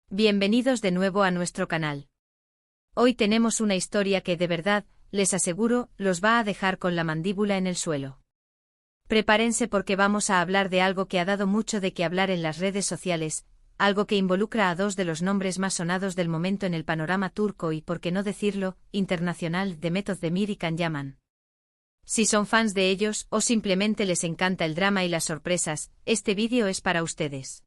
Bienvenidos de nuevo a nuestro canal. Hoy tenemos una historia que de verdad, les aseguro, los va a dejar con la mandíbula en el suelo. Prepárense porque vamos a hablar de algo que ha dado mucho de qué hablar en las redes sociales, algo que involucra a dos de los nombres más sonados del momento en el panorama turco y, por qué no decirlo, internacional, Demet Özdemir y Can Yaman. Si son fans de ellos o simplemente les encanta el drama y las sorpresas, este vídeo es para ustedes.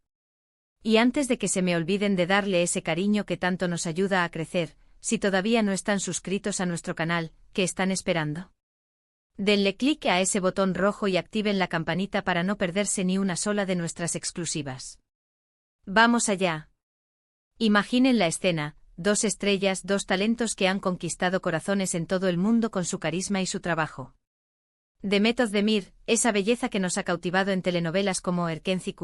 Y antes de que se me olviden de darle ese cariño que tanto nos ayuda a crecer, si todavía no están suscritos a nuestro canal, ¿qué están esperando? Denle clic a ese botón rojo y activen la campanita para no perderse ni una sola de nuestras exclusivas. ¡Vamos allá! Imaginen la escena, dos estrellas, dos talentos que han conquistado corazones en todo el mundo con su carisma y su trabajo. Demet Özdemir, esa belleza que nos ha cautivado en telenovelas como Erkenci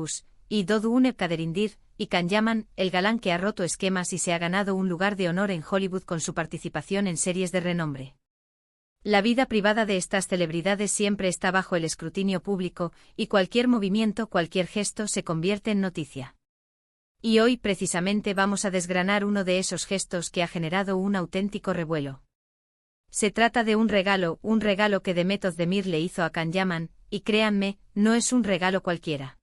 y Doğu Kaderimdir, y Can Yaman, el galán que ha roto esquemas y se ha ganado un lugar de honor en Hollywood con su participación en series de renombre. La vida privada de estas celebridades siempre está bajo el escrutinio público, y cualquier movimiento, cualquier gesto se convierte en noticia. Y hoy precisamente vamos a desgranar uno de esos gestos que ha generado un auténtico revuelo. Se trata de un regalo que Demet Özdemir le hizo a Can Yaman, y créanme, no es un regalo cualquiera.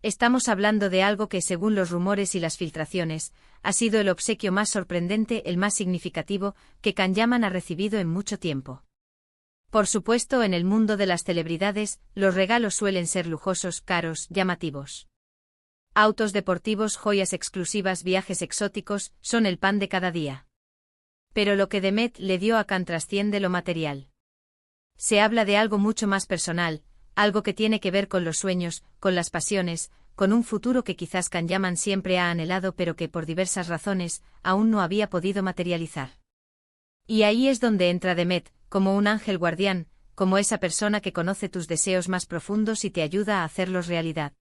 Estamos hablando de algo que, según los rumores y las filtraciones, ha sido el obsequio más sorprendente, el más significativo, que Can Yaman ha recibido en mucho tiempo. Por supuesto, en el mundo de las celebridades, los regalos suelen ser lujosos, caros, llamativos. Autos deportivos, joyas exclusivas, viajes exóticos, son el pan de cada día. Pero lo que Demet le dio a Can trasciende lo material. Se habla de algo mucho más personal, algo que tiene que ver con los sueños, con las pasiones, con un futuro que quizás Can Yaman siempre ha anhelado pero que por diversas razones aún no había podido materializar. Y ahí es donde entra Demet, como un ángel guardián, como esa persona que conoce tus deseos más profundos y te ayuda a hacerlos realidad.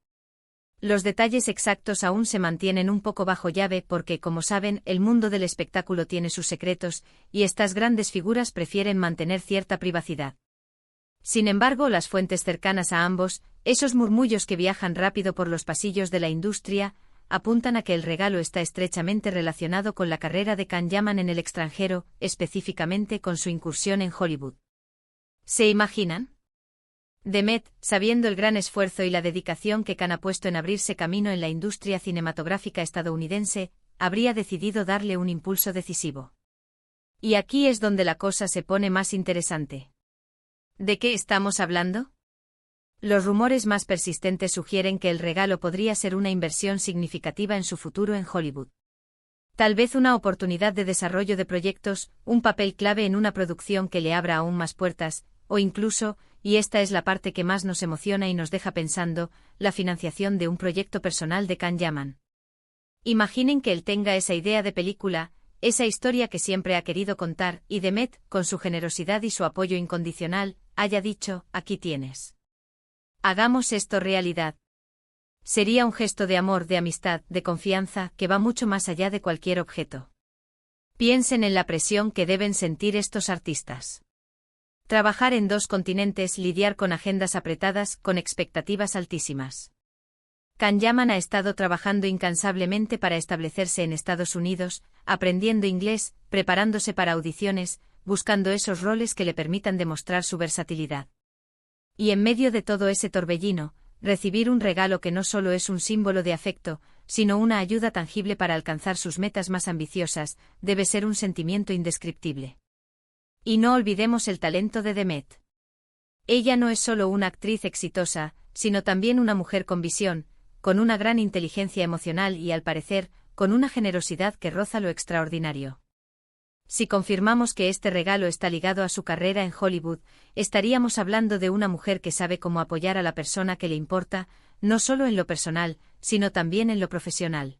Los detalles exactos aún se mantienen un poco bajo llave porque, como saben, el mundo del espectáculo tiene sus secretos, y estas grandes figuras prefieren mantener cierta privacidad. Sin embargo, las fuentes cercanas a ambos, esos murmullos que viajan rápido por los pasillos de la industria, apuntan a que el regalo está estrechamente relacionado con la carrera de Can Yaman en el extranjero, específicamente con su incursión en Hollywood. ¿Se imaginan? Demet, sabiendo el gran esfuerzo y la dedicación que Can ha puesto en abrirse camino en la industria cinematográfica estadounidense, habría decidido darle un impulso decisivo. Y aquí es donde la cosa se pone más interesante. ¿De qué estamos hablando? Los rumores más persistentes sugieren que el regalo podría ser una inversión significativa en su futuro en Hollywood. Tal vez una oportunidad de desarrollo de proyectos, un papel clave en una producción que le abra aún más puertas, o incluso, y esta es la parte que más nos emociona y nos deja pensando, la financiación de un proyecto personal de Can Yaman. Imaginen que él tenga esa idea de película, esa historia que siempre ha querido contar, y Demet, con su generosidad y su apoyo incondicional, haya dicho, aquí tienes. Hagamos esto realidad. Sería un gesto de amor, de amistad, de confianza, que va mucho más allá de cualquier objeto. Piensen en la presión que deben sentir estos artistas. Trabajar en dos continentes, lidiar con agendas apretadas, con expectativas altísimas. Can Yaman ha estado trabajando incansablemente para establecerse en Estados Unidos, aprendiendo inglés, preparándose para audiciones, buscando esos roles que le permitan demostrar su versatilidad. Y en medio de todo ese torbellino, recibir un regalo que no solo es un símbolo de afecto, sino una ayuda tangible para alcanzar sus metas más ambiciosas, debe ser un sentimiento indescriptible. Y no olvidemos el talento de Demet. Ella no es solo una actriz exitosa, sino también una mujer con visión, con una gran inteligencia emocional y, al parecer, con una generosidad que roza lo extraordinario. Si confirmamos que este regalo está ligado a su carrera en Hollywood, estaríamos hablando de una mujer que sabe cómo apoyar a la persona que le importa, no solo en lo personal, sino también en lo profesional.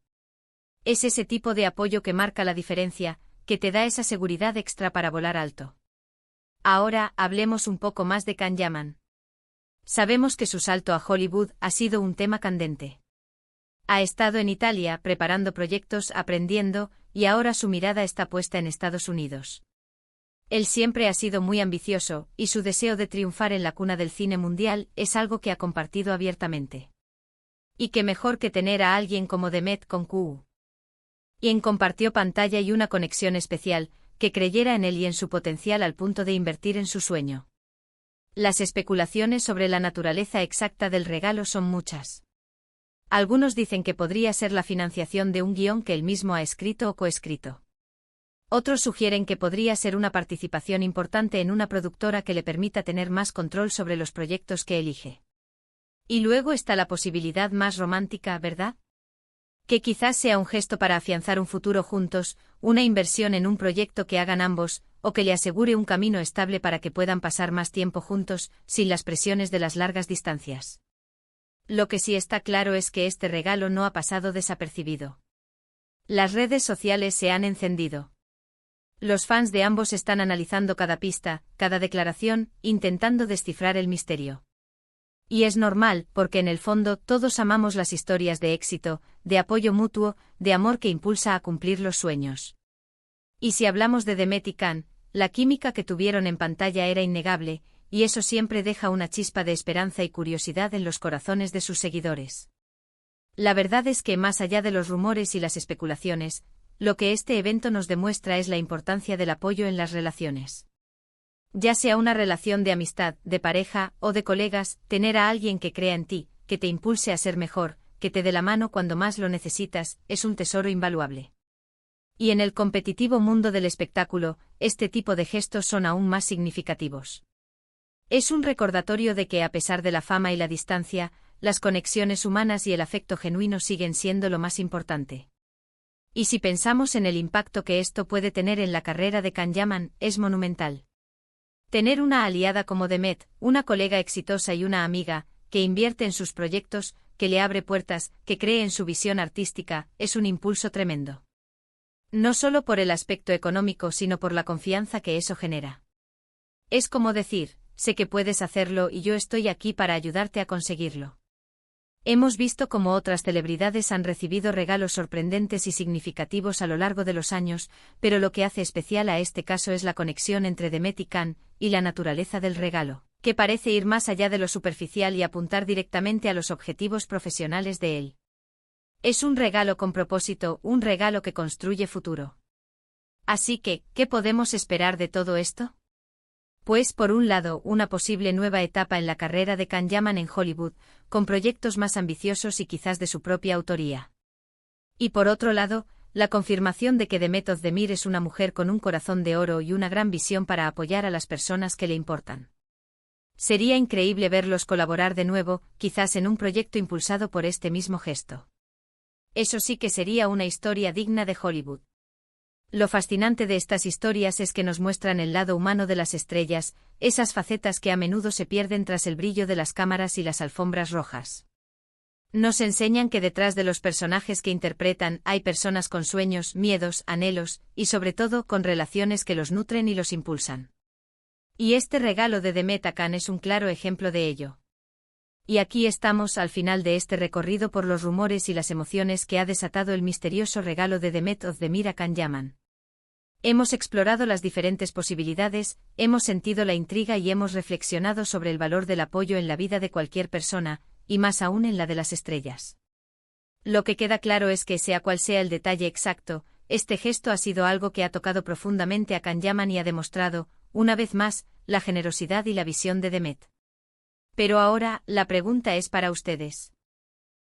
Es ese tipo de apoyo que marca la diferencia, que te da esa seguridad extra para volar alto. Ahora, hablemos un poco más de Can Yaman. Sabemos que su salto a Hollywood ha sido un tema candente. Ha estado en Italia preparando proyectos, aprendiendo, y ahora su mirada está puesta en Estados Unidos. Él siempre ha sido muy ambicioso, y su deseo de triunfar en la cuna del cine mundial es algo que ha compartido abiertamente. Y qué mejor que tener a alguien como Demet con Q. Ian compartió pantalla y una conexión especial, que creyera en él y en su potencial al punto de invertir en su sueño. Las especulaciones sobre la naturaleza exacta del regalo son muchas. Algunos dicen que podría ser la financiación de un guión que él mismo ha escrito o coescrito. Otros sugieren que podría ser una participación importante en una productora que le permita tener más control sobre los proyectos que elige. Y luego está la posibilidad más romántica, ¿verdad? Que quizás sea un gesto para afianzar un futuro juntos, una inversión en un proyecto que hagan ambos, o que le asegure un camino estable para que puedan pasar más tiempo juntos, sin las presiones de las largas distancias. Lo que sí está claro es que este regalo no ha pasado desapercibido. Las redes sociales se han encendido. Los fans de ambos están analizando cada pista, cada declaración, intentando descifrar el misterio. Y es normal, porque en el fondo todos amamos las historias de éxito, de apoyo mutuo, de amor que impulsa a cumplir los sueños. Y si hablamos de Demet y Can, la química que tuvieron en pantalla era innegable, y eso siempre deja una chispa de esperanza y curiosidad en los corazones de sus seguidores. La verdad es que más allá de los rumores y las especulaciones, lo que este evento nos demuestra es la importancia del apoyo en las relaciones. Ya sea una relación de amistad, de pareja o de colegas, tener a alguien que crea en ti, que te impulse a ser mejor, que te dé la mano cuando más lo necesitas, es un tesoro invaluable. Y en el competitivo mundo del espectáculo, este tipo de gestos son aún más significativos. Es un recordatorio de que a pesar de la fama y la distancia, las conexiones humanas y el afecto genuino siguen siendo lo más importante. Y si pensamos en el impacto que esto puede tener en la carrera de Can Yaman, es monumental. Tener una aliada como Demet, una colega exitosa y una amiga, que invierte en sus proyectos, que le abre puertas, que cree en su visión artística, es un impulso tremendo. No solo por el aspecto económico sino por la confianza que eso genera. Es como decir, sé que puedes hacerlo y yo estoy aquí para ayudarte a conseguirlo. Hemos visto cómo otras celebridades han recibido regalos sorprendentes y significativos a lo largo de los años, pero lo que hace especial a este caso es la conexión entre Demet y Can, y la naturaleza del regalo, que parece ir más allá de lo superficial y apuntar directamente a los objetivos profesionales de él. Es un regalo con propósito, un regalo que construye futuro. Así que, ¿qué podemos esperar de todo esto? Pues por un lado, una posible nueva etapa en la carrera de Can Yaman en Hollywood, con proyectos más ambiciosos y quizás de su propia autoría. Y por otro lado, la confirmación de que Demet Özdemir es una mujer con un corazón de oro y una gran visión para apoyar a las personas que le importan. Sería increíble verlos colaborar de nuevo, quizás en un proyecto impulsado por este mismo gesto. Eso sí que sería una historia digna de Hollywood. Lo fascinante de estas historias es que nos muestran el lado humano de las estrellas, esas facetas que a menudo se pierden tras el brillo de las cámaras y las alfombras rojas. Nos enseñan que detrás de los personajes que interpretan hay personas con sueños, miedos, anhelos, y sobre todo con relaciones que los nutren y los impulsan. Y este regalo de Demet a Can es un claro ejemplo de ello. Y aquí estamos al final de este recorrido por los rumores y las emociones que ha desatado el misterioso regalo de Demet Özdemir a Can Yaman. Hemos explorado las diferentes posibilidades, hemos sentido la intriga y hemos reflexionado sobre el valor del apoyo en la vida de cualquier persona, y más aún en la de las estrellas. Lo que queda claro es que, sea cual sea el detalle exacto, este gesto ha sido algo que ha tocado profundamente a Can Yaman y ha demostrado, una vez más, la generosidad y la visión de Demet. Pero ahora, la pregunta es para ustedes.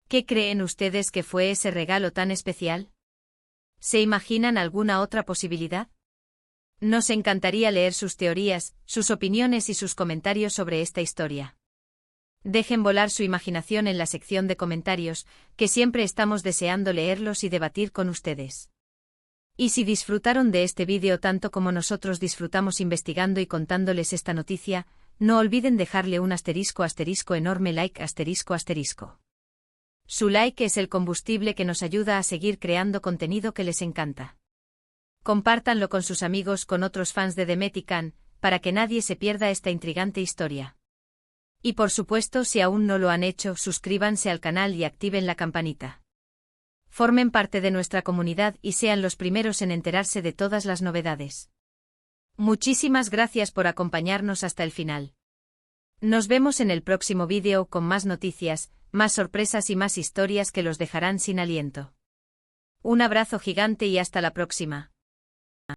¿Qué creen ustedes que fue ese regalo tan especial? ¿Se imaginan alguna otra posibilidad? Nos encantaría leer sus teorías, sus opiniones y sus comentarios sobre esta historia. Dejen volar su imaginación en la sección de comentarios, que siempre estamos deseando leerlos y debatir con ustedes. Y si disfrutaron de este vídeo tanto como nosotros disfrutamos investigando y contándoles esta noticia, no olviden dejarle un asterisco enorme like . Su like es el combustible que nos ayuda a seguir creando contenido que les encanta. Compártanlo con sus amigos, con otros fans de Demet y Can, para que nadie se pierda esta intrigante historia. Y por supuesto, si aún no lo han hecho, suscríbanse al canal y activen la campanita. Formen parte de nuestra comunidad y sean los primeros en enterarse de todas las novedades. Muchísimas gracias por acompañarnos hasta el final. Nos vemos en el próximo vídeo con más noticias, más sorpresas y más historias que los dejarán sin aliento. Un abrazo gigante y hasta la próxima.